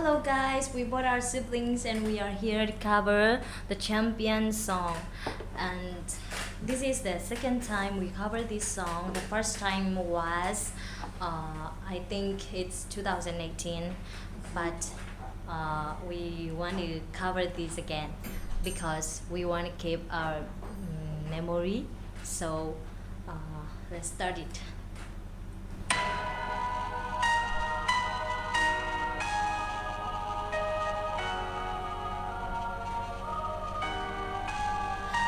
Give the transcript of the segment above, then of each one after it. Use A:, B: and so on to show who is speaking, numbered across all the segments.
A: Hello guys, we bought our siblings and we are here to cover the champion song. And this is the second time we cover this song. The first time was, I think it's 2018, but we want to cover this again because we want to keep our memory. So let's start it.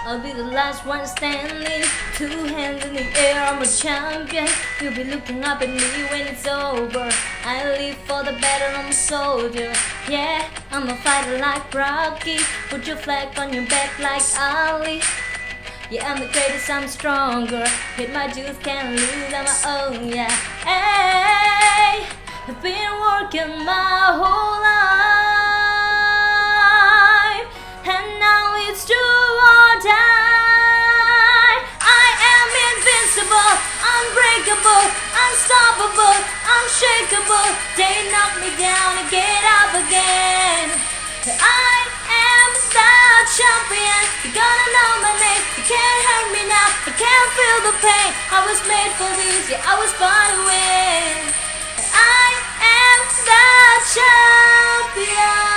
A: I'll be the last one standing, two hands in the air, I'm a champion. You'll be looking up at me when it's over. I live for the battle, I'm a soldier. Yeah, I'm a fighter like Rocky. Put your flag on your back like Ali. Yeah, I'm the greatest, I'm stronger. Hit my juice, can't lose, I'm my own, yeah. Hey, I've been working my whole life, and now it's true or die. I am invincible, unbreakable, unstoppable, unshakable. They knock me down and get up again. I am the champion. You're gonna know my name. You can't hurt me now. I can't feel the pain. I was made for this. Yeah, I was born to win. I am the champion.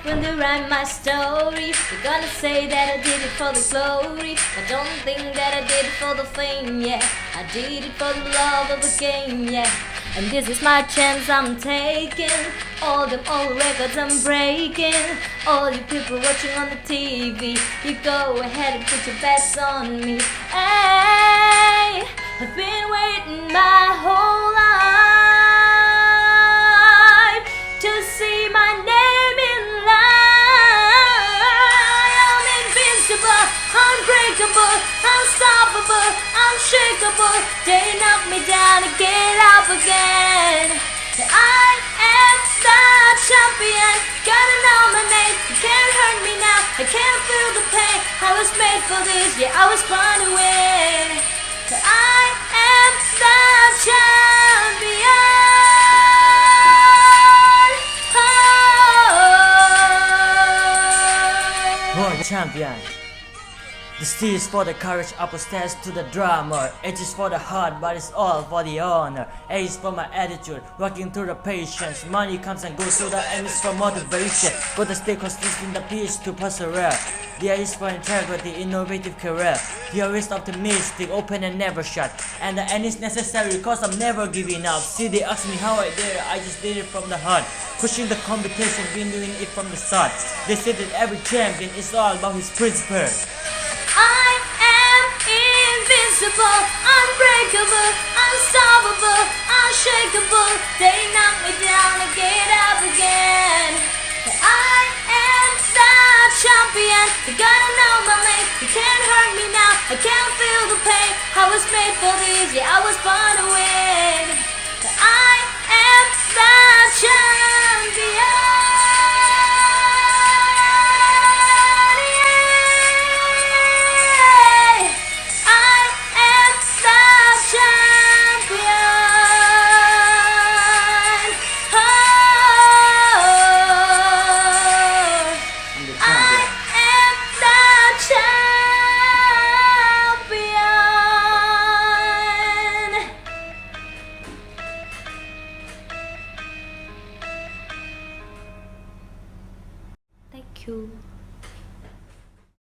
A: When they write my story, they're gonna say that I did it for the glory. I don't think that I did it for the fame, yeah. I did it for the love of the game, yeah. And this is my chance I'm taking. All them old records I'm breaking. All you people watching on the TV, you go ahead and put your bets on me. Hey, I've been waiting my whole life to see my name in light. I'm invincible, unbreakable, unstoppable, unshakable. They knock me down and get up again. I am the champion. Gotta know my name. You can't hurt me now. I can't feel the pain. I was made for this. Yeah, I was born to win. I am the champion. Oh.
B: Born champion. The C is for the courage, upper stairs to the drama. H is for the heart, but it's all for the honor. A is for my attitude, working through the patience. Money comes and goes, so the M is for motivation. Gotta stay consistent, the P is to persevere. The A is for integrity, innovative career. The O is optimistic, open and never shut. And the N is necessary, cause I'm never giving up. See, they ask me how I did it, I just did it from the heart. Pushing the competition, been doing it from the start. They say that every champion is all about his principle.
A: I am invincible, unbreakable, unstoppable, unshakable. They knock me down and get up again. I am the champion. You gotta know my name. You can't hurt me now. I can't feel the pain. I was made for this. Yeah, I was born to win. I am the champion. Thank you.